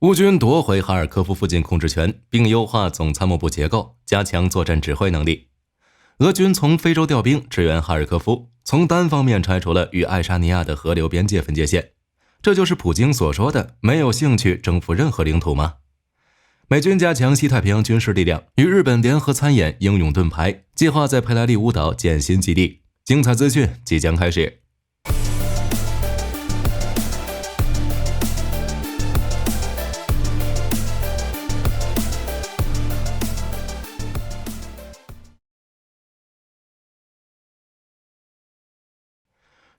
乌军夺回哈尔科夫附近控制权，并优化总参谋部结构，加强作战指挥能力。俄军从非洲调兵支援哈尔科夫，从单方面拆除了与爱沙尼亚的河流边界分界线。这就是普京所说的没有兴趣征服任何领土吗？美军加强西太平洋军事力量，与日本联合参演英勇盾牌，计划在佩莱利乌岛建新基地。精彩资讯即将开始。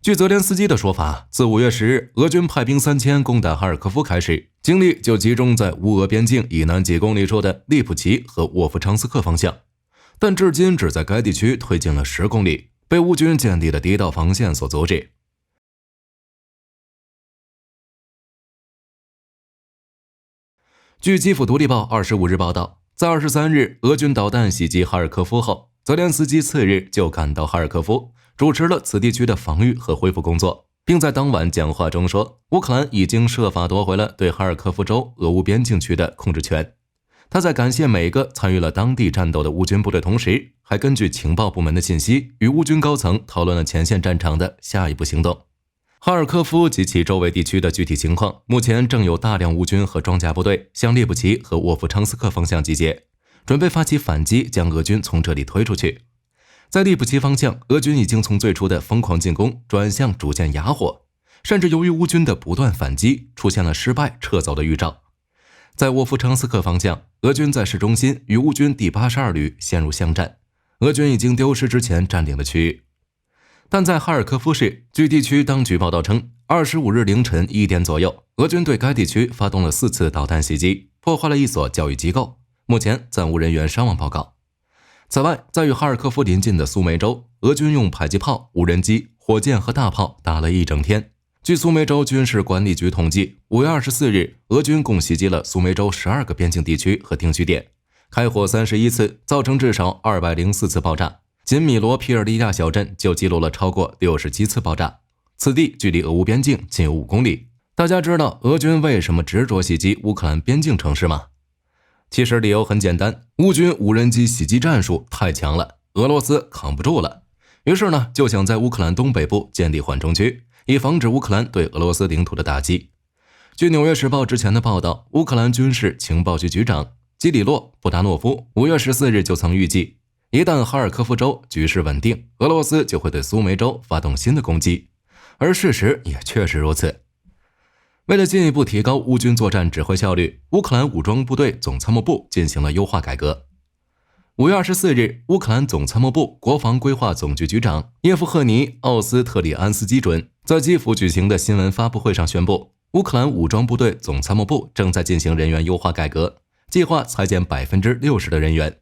据泽连斯基的说法，自5月10日俄军派兵3000攻打哈尔科夫开始，精力就集中在乌俄边境以南几公里处的利普齐和沃夫昌斯克方向，但至今只在该地区推进了10公里，被乌军建立的第一道防线所阻止。据基辅独立报25日报道，在23日俄军导弹袭击哈尔科夫后，泽连斯基次日就赶到哈尔科夫，主持了此地区的防御和恢复工作，并在当晚讲话中说，乌克兰已经设法夺回了对哈尔科夫州俄乌边境区的控制权。他在感谢每个参与了当地战斗的乌军部队同时，还根据情报部门的信息与乌军高层讨论了前线战场的下一步行动。哈尔科夫及其周围地区的具体情况，目前正有大量乌军和装甲部队向列布齐和沃夫昌斯克方向集结，准备发起反击，将俄军从这里推出去。在利普齐方向，俄军已经从最初的疯狂进攻转向逐渐哑火，甚至由于乌军的不断反击，出现了失败撤走的预兆。在沃夫昌斯克方向，俄军在市中心与乌军第82旅陷入巷战，俄军已经丢失之前占领的区域。但在哈尔科夫市，据地区当局报道称，25日凌晨1点左右，俄军对该地区发动了4次导弹袭击，破坏了一所教育机构，目前暂无人员伤亡报告。此外，在与哈尔科夫临近的苏梅州，俄军用迫击炮、无人机、火箭和大炮打了一整天。据苏梅州军事管理局统计，5月24日，俄军共袭击了苏梅州12个边境地区和定居点，开火31次，造成至少204次爆炸。仅米罗皮尔利亚小镇就记录了超过67次爆炸。此地距离俄乌边境仅有5公里。大家知道俄军为什么执着袭击乌克兰边境城市吗？其实理由很简单，乌军无人机袭击战术太强了，俄罗斯扛不住了。于是呢，就想在乌克兰东北部建立缓冲区，以防止乌克兰对俄罗斯领土的打击。据《纽约时报》之前的报道，乌克兰军事情报局局长基里洛·布达诺夫5月14日就曾预计，一旦哈尔科夫州局势稳定，俄罗斯就会对苏梅州发动新的攻击。而事实也确实如此。为了进一步提高乌军作战指挥效率，乌克兰武装部队总参谋部进行了优化改革。5月24日，乌克兰总参谋部国防规划总局局长叶夫赫尼·奥斯特里安斯基准在基辅举行的新闻发布会上宣布，乌克兰武装部队总参谋部正在进行人员优化改革，计划裁减60%的人员。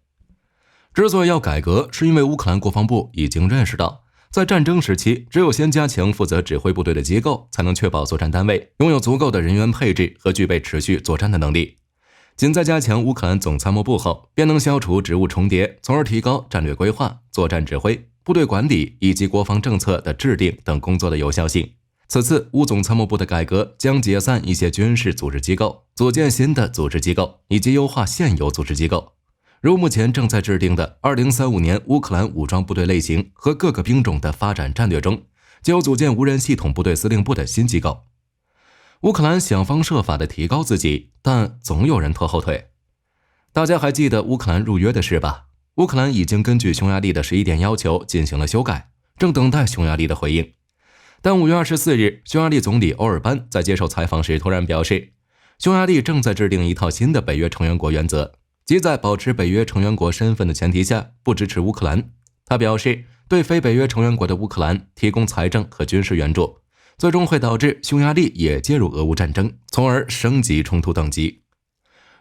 之所以要改革，是因为乌克兰国防部已经认识到，在战争时期，只有先加强负责指挥部队的机构，才能确保作战单位拥有足够的人员配置和具备持续作战的能力。仅在加强乌克兰总参谋部后，便能消除职务重叠，从而提高战略规划、作战指挥、部队管理以及国防政策的制定等工作的有效性。此次乌总参谋部的改革将解散一些军事组织机构，组建新的组织机构，以及优化现有组织机构。如目前正在制定的2035年乌克兰武装部队类型和各个兵种的发展战略中，就有组建无人系统部队司令部的新机构。乌克兰想方设法地提高自己，但总有人拖后腿。大家还记得乌克兰入约的事吧？乌克兰已经根据匈牙利的11点要求进行了修改，正等待匈牙利的回应。但5月24日，匈牙利总理欧尔班在接受采访时突然表示，匈牙利正在制定一套新的北约成员国原则，即在保持北约成员国身份的前提下，不支持乌克兰。他表示，对非北约成员国的乌克兰提供财政和军事援助，最终会导致匈牙利也介入俄乌战争，从而升级冲突等级。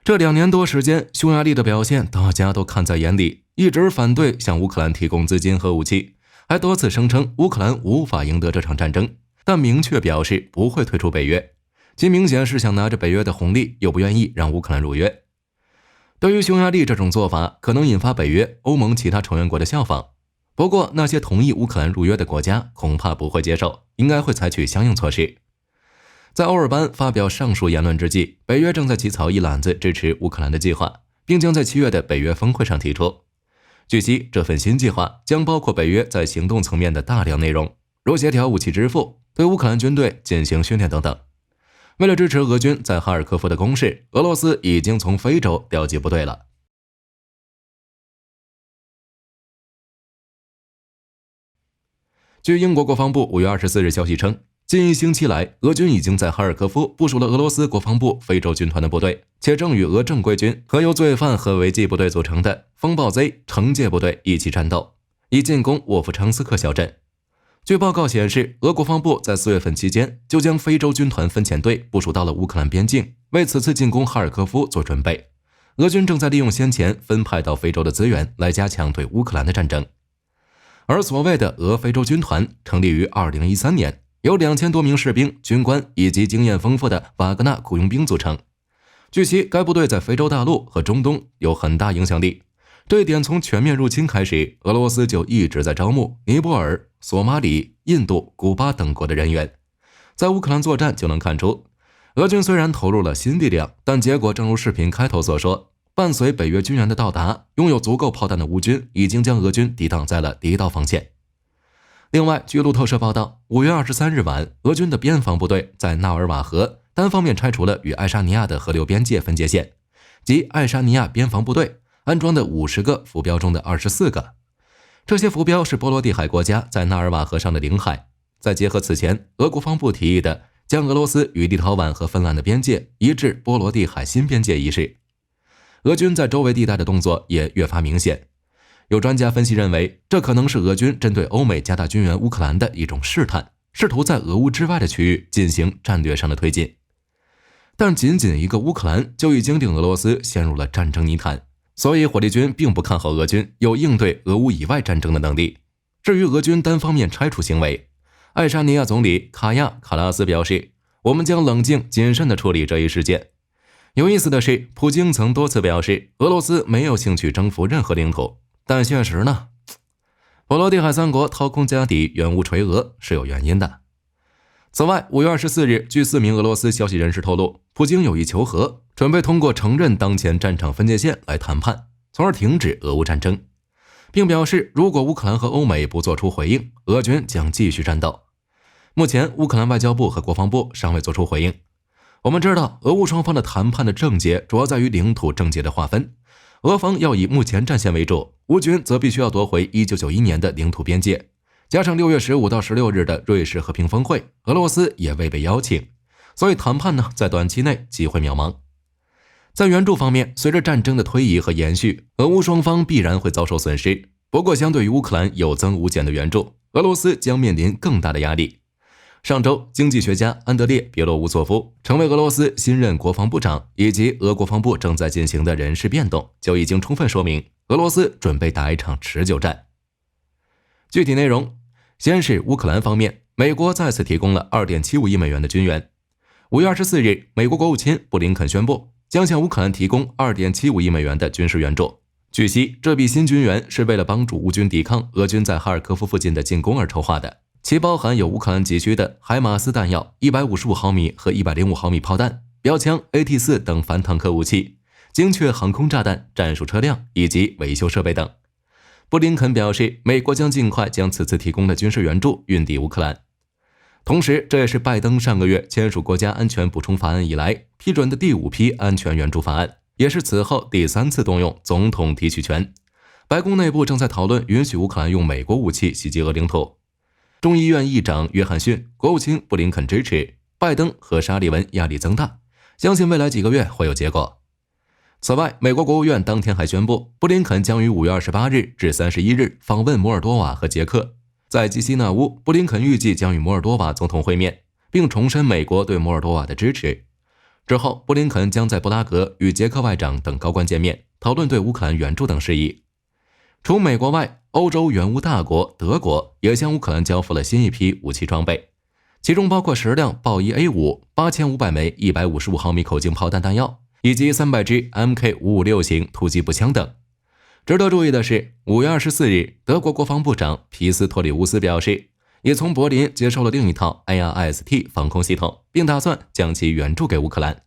这2年多时间，匈牙利的表现大家都看在眼里，一直反对向乌克兰提供资金和武器，还多次声称乌克兰无法赢得这场战争，但明确表示不会退出北约，其明显是想拿着北约的红利，又不愿意让乌克兰入约。对于匈牙利这种做法，可能引发北约、欧盟其他成员国的效仿。不过，那些同意乌克兰入约的国家恐怕不会接受，应该会采取相应措施。在欧尔班发表上述言论之际，北约正在起草一揽子支持乌克兰的计划，并将在7月的北约峰会上提出。据悉，这份新计划将包括北约在行动层面的大量内容，如协调武器支付、对乌克兰军队进行训练等等。为了支持俄军在哈尔科夫的攻势，俄罗斯已经从非洲调集部队了。据英国国防部5月24日消息称，近1星期来，俄军已经在哈尔科夫部署了俄罗斯国防部非洲军团的部队，且正与俄正规军和由罪犯和违纪部队组成的风暴 Z 惩戒部队一起战斗，以进攻沃夫昌斯克小镇。据报告显示，俄国防部在4月份期间就将非洲军团分遣队部署到了乌克兰边境，为此次进攻哈尔科夫做准备。俄军正在利用先前分派到非洲的资源来加强对乌克兰的战争。而所谓的俄非洲军团成立于2013年，由2000多名士兵、军官以及经验丰富的瓦格纳雇佣兵组成。据悉，该部队在非洲大陆和中东有很大影响力。这一点从全面入侵开始，俄罗斯就一直在招募尼泊尔、索马里、印度、古巴等国的人员。在乌克兰作战就能看出，俄军虽然投入了新力量，但结果正如视频开头所说，伴随北约军援的到达，拥有足够炮弹的乌军已经将俄军抵挡在了第一道防线。另外，据路透社报道，5月23日晚，俄军的边防部队在纳尔瓦河单方面拆除了与爱沙尼亚的河流边界分界线，即爱沙尼亚边防部队安装的50个浮标中的24个。这些浮标是波罗的海国家在纳尔瓦河上的领海。再结合此前俄国防部提议的将俄罗斯与立陶宛和芬兰的边界移至波罗的海新边界一事，俄军在周围地带的动作也越发明显。有专家分析认为，这可能是俄军针对欧美加大军援乌克兰的一种试探，试图在俄乌之外的区域进行战略上的推进。但仅仅一个乌克兰就已经令俄罗斯陷入了战争泥潭，所以火力军并不看好俄军有应对俄乌以外战争的能力。至于俄军单方面拆除行为，爱沙尼亚总理卡亚卡拉斯表示，我们将冷静谨慎地处理这一事件。有意思的是，普京曾多次表示俄罗斯没有兴趣征服任何领土，但现实呢？波罗的海三国掏空家底，远无垂俄是有原因的。此外，5月24日，据4名俄罗斯消息人士透露，普京有意求和，准备通过承认当前战场分界线来谈判，从而停止俄乌战争，并表示如果乌克兰和欧美不做出回应，俄军将继续战斗。目前，乌克兰外交部和国防部尚未做出回应。我们知道，俄乌双方的谈判的症结主要在于领土症结的划分，俄方要以目前战线为主，乌军则必须要夺回1991年的领土边界。加上6月15到16日的瑞士和平峰会，俄罗斯也未被邀请，所以谈判呢，在短期内机会渺茫。在援助方面，随着战争的推移和延续，俄乌双方必然会遭受损失。不过，相对于乌克兰有增无减的援助，俄罗斯将面临更大的压力。上周，经济学家安德烈·别洛乌索夫成为俄罗斯新任国防部长，以及俄国防部正在进行的人事变动，就已经充分说明俄罗斯准备打一场持久战。具体内容，先是乌克兰方面，美国再次提供了2.75亿美元的军援。5月24日，美国国务卿布林肯宣布，将向乌克兰提供2.75亿美元的军事援助。据悉，这笔新军援是为了帮助乌军抵抗俄军在哈尔科夫附近的进攻而筹划的，其包含有乌克兰急需的海马斯弹药、155毫米和105毫米炮弹、标枪、AT-4 等反坦克武器、精确航空炸弹、战术车辆以及维修设备等。布林肯表示，美国将尽快将此次提供的军事援助运抵乌克兰。同时，这也是拜登上个月签署国家安全补充法案以来批准的第5批安全援助法案，也是此后第3次动用总统提取权。白宫内部正在讨论允许乌克兰用美国武器袭击俄领土。众议院议长约翰逊、国务卿布林肯支持，拜登和沙利文压力增大，相信未来几个月会有结果。此外，美国国务院当天还宣布，布林肯将于5月28日至31日访问摩尔多瓦和捷克。在基西纳乌，布林肯预计将与摩尔多瓦总统会面，并重申美国对摩尔多瓦的支持。之后，布林肯将在布拉格与捷克外长等高官见面，讨论对乌克兰援助等事宜。除美国外，欧洲援乌大国德国也向乌克兰交付了新一批武器装备，其中包括10辆豹一 A5、8500枚155毫米口径炮弹弹药，以及300支 MK556 型突击步枪等。值得注意的是，5月24日，德国国防部长皮斯托里乌斯表示，也从柏林接受了另一套 ARST 防空系统，并打算将其援助给乌克兰。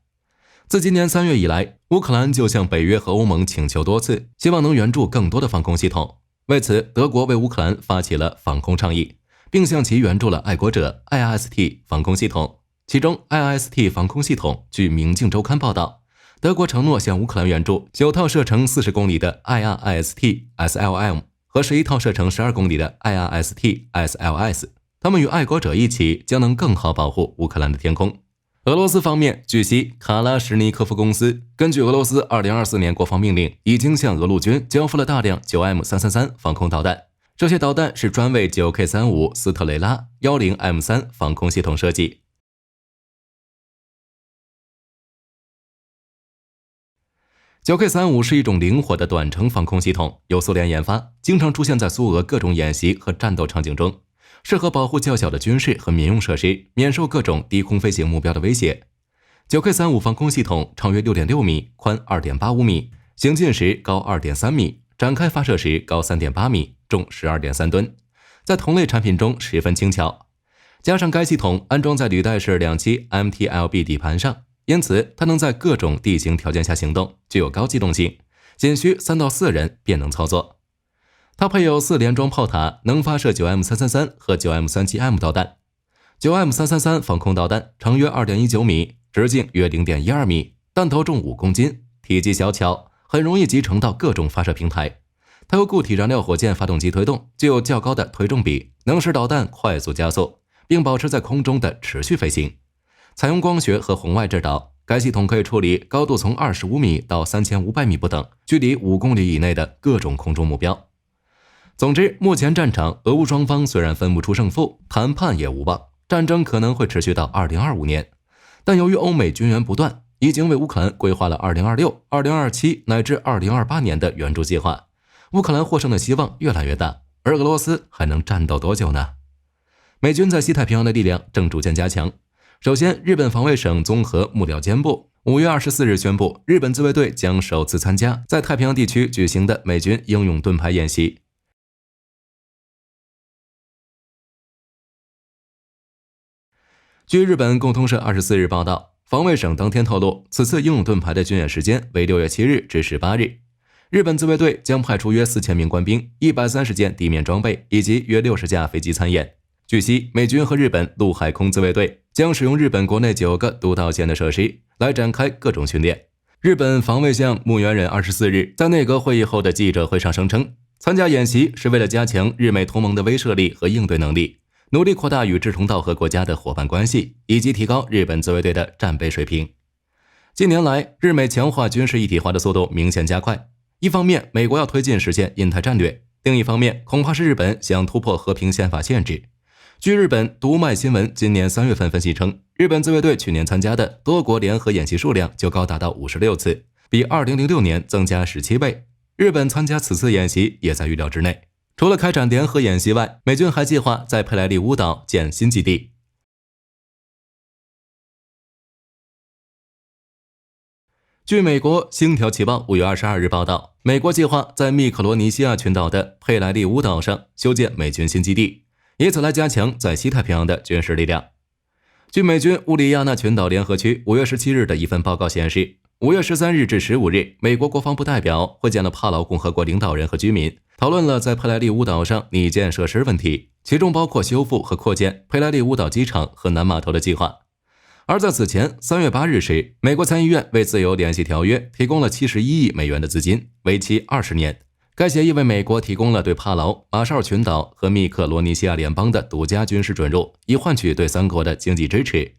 自今年3月以来，乌克兰就向北约和欧盟请求多次，希望能援助更多的防空系统。为此，德国为乌克兰发起了防空倡议，并向其援助了爱国者 IRST 防空系统。其中 IRST 防空系统，据《明镜周刊》报道，德国承诺向乌克兰援助9套射程40公里的 IRST SLM 和11套射程12公里的 IRST SLS， 他们与爱国者一起将能更好保护乌克兰的天空。俄罗斯方面，据悉，卡拉什尼科夫公司根据俄罗斯2024年国防命令，已经向俄陆军交付了大量 9M333 防空导弹。这些导弹是专为 9K35 斯特雷拉 10M3 防空系统设计。9K35 是一种灵活的短程防空系统，由苏联研发，经常出现在苏俄各种演习和战斗场景中。适合保护较小的军事和民用设施，免受各种低空飞行目标的威胁。9K35 防空系统长约 6.6 米，宽 2.85 米，行进时高 2.3 米，展开发射时高 3.8 米，重 12.3 吨，在同类产品中十分轻巧。加上该系统安装在履带式2栖 MTLB 底盘上，因此它能在各种地形条件下行动，具有高机动性，仅需3到4人便能操作。它配有4联装炮塔，能发射 9M333 和 9M37M 导弹。9M333 防空导弹长约 2.19 米，直径约 0.12 米，弹头重5公斤，体积小巧，很容易集成到各种发射平台。它由固体燃料火箭发动机推动，具有较高的推重比，能使导弹快速加速，并保持在空中的持续飞行。采用光学和红外制导，该系统可以处理高度从25米到3500米不等，距离5公里以内的各种空中目标。总之，目前战场俄乌双方虽然分不出胜负，谈判也无望，战争可能会持续到2025年。但由于欧美军援不断，已经为乌克兰规划了2026、2027乃至2028年的援助计划，乌克兰获胜的希望越来越大。而俄罗斯还能战斗多久呢？美军在西太平洋的力量正逐渐加强。首先，日本防卫省综合幕僚监部5月24日宣布，日本自卫队将首次参加在太平洋地区举行的美军英勇盾牌演习。据日本共同社24日报道，防卫省当天透露，此次英勇盾牌的军演时间为6月7日至18日。日本自卫队将派出约4000名官兵、130件地面装备以及约60架飞机参演。据悉，美军和日本陆海空自卫队将使用日本国内9个独岛县的设施来展开各种训练。日本防卫相木原忍24日在内阁会议后的记者会上声称，参加演习是为了加强日美同盟的威慑力和应对能力，努力扩大与志同道合国家的伙伴关系，以及提高日本自卫队的战备水平。近年来，日美强化军事一体化的速度明显加快。一方面，美国要推进实现印太战略；另一方面，恐怕是日本想突破和平宪法限制。据日本读卖新闻今年3月份分析称，日本自卫队去年参加的多国联合演习数量就高达到56次，比2006年增加17倍。日本参加此次演习也在预料之内。除了开展联合演习外，美军还计划在佩莱利乌岛建新基地。据美国《星条旗报》5月22日报道，美国计划在密克罗尼西亚群岛的佩莱利乌岛上修建美军新基地，以此来加强在西太平洋的军事力量。据美军乌里亚纳群岛联合区5月17日的一份报告显示，5月13日至15日，美国国防部代表会见了帕劳共和国领导人和居民，讨论了在佩莱利乌岛上拟建设施问题，其中包括修复和扩建佩莱利乌岛机场和南码头的计划。而在此前3月8日时，美国参议院为自由联系条约提供了71亿美元的资金，为期20年。该协议为美国提供了对帕劳、马绍尔群岛和密克罗尼西亚联邦的独家军事准入，以换取对3国的经济支持。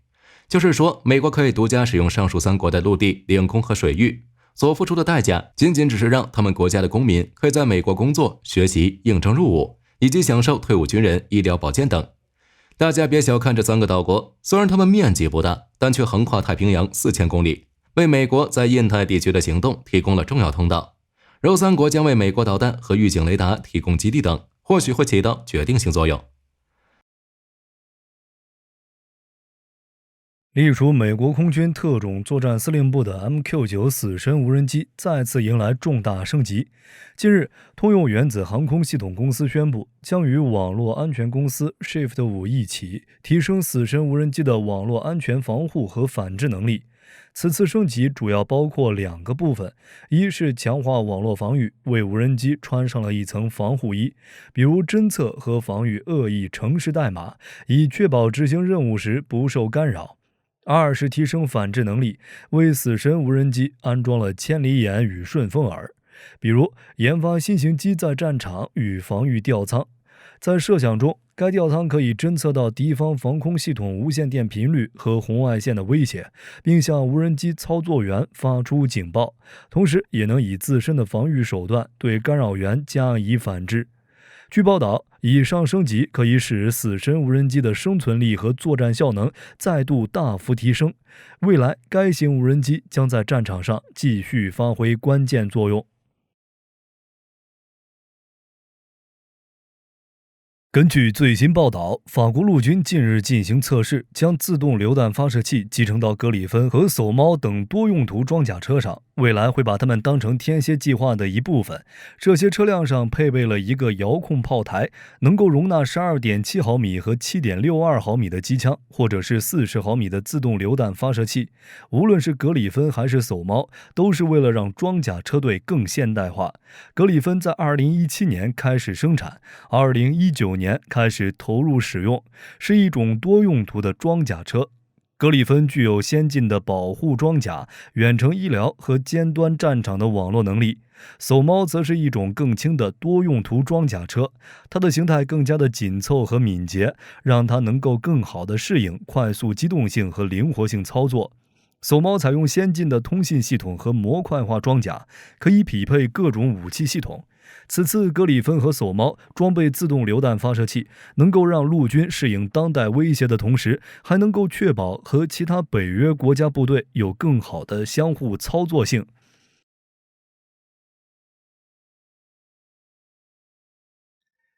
就是说，美国可以独家使用上述3国的陆地、领空和水域，所付出的代价仅仅只是让他们国家的公民可以在美国工作、学习、应征入伍，以及享受退伍军人医疗保健等。大家别小看这3个岛国，虽然它们面积不大，但却横跨太平洋4000公里，为美国在印太地区的行动提供了重要通道。肉3国将为美国导弹和预警雷达提供基地等，或许会起到决定性作用。隶属美国空军特种作战司令部的 MQ-9死神无人机再次迎来重大升级。近日，通用原子航空系统公司宣布，将与网络安全公司 Shift5一起提升死神无人机的网络安全防护和反制能力。此次升级主要包括两个部分，一是强化网络防御，为无人机穿上了一层防护衣，比如侦测和防御恶意程式代码，以确保执行任务时不受干扰。二是提升反制能力，为死神无人机安装了千里眼与顺风耳，比如研发新型机在战场与防御吊舱。在设想中，该吊舱可以侦测到敌方防空系统无线电频率和红外线的威胁，并向无人机操作员发出警报，同时也能以自身的防御手段对干扰源加以反制。据报道，以上升级可以使死神无人机的生存力和作战效能再度大幅提升。未来，该型无人机将在战场上继续发挥关键作用。根据最新报道，法国陆军近日进行测试，将自动榴弹发射器集成到格里芬和叟猫等多用途装甲车上，未来会把它们当成天蝎计划的一部分。这些车辆上配备了一个遥控炮台，能够容纳 12.7 毫米和 7.62 毫米的机枪，或者是40毫米的自动榴弹发射器。无论是格里芬还是叟猫，都是为了让装甲车队更现代化。格里芬在2017年开始生产，2019年开始投入使用，是一种多用途的装甲车。格里芬具有先进的保护装甲、远程医疗和尖端战场的网络能力。叟猫则是一种更轻的多用途装甲车，它的形态更加的紧凑和敏捷，让它能够更好地适应快速机动性和灵活性操作。叟猫采用先进的通信系统和模块化装甲，可以匹配各种武器系统。此次格里芬和叟猫装备自动榴弹发射器，能够让陆军适应当代威胁的同时，还能够确保和其他北约国家部队有更好的相互操作性。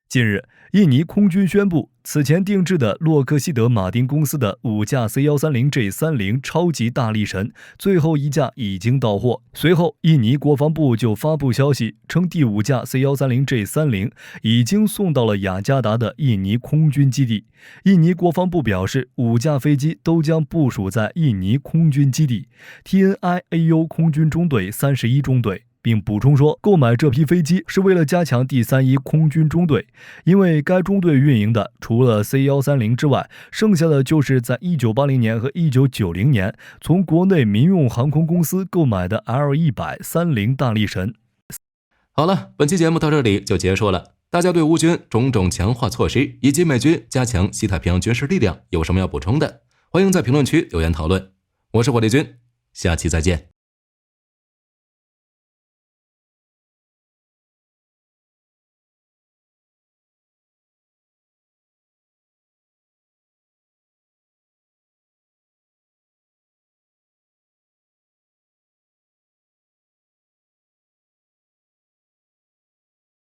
近日，印尼空军宣布，此前定制的洛克希德马丁公司的5架 C130J30 超级大力神最后一架已经到货。随后，印尼国防部就发布消息称，第5架 C130J30 已经送到了雅加达的印尼空军基地。印尼国防部表示，5架飞机都将部署在印尼空军基地 TNI-AU 空军中队31中队。并补充说，购买这批飞机是为了加强第31空军中队，因为该中队运营的除了 C130 之外，剩下的就是在1980年和1990年从国内民用航空公司购买的 L100-30大力神。好了，本期节目到这里就结束了。大家对乌军种种强化措施以及美军加强西太平洋军事力量有什么要补充的？欢迎在评论区留言讨论。我是火力军，下期再见。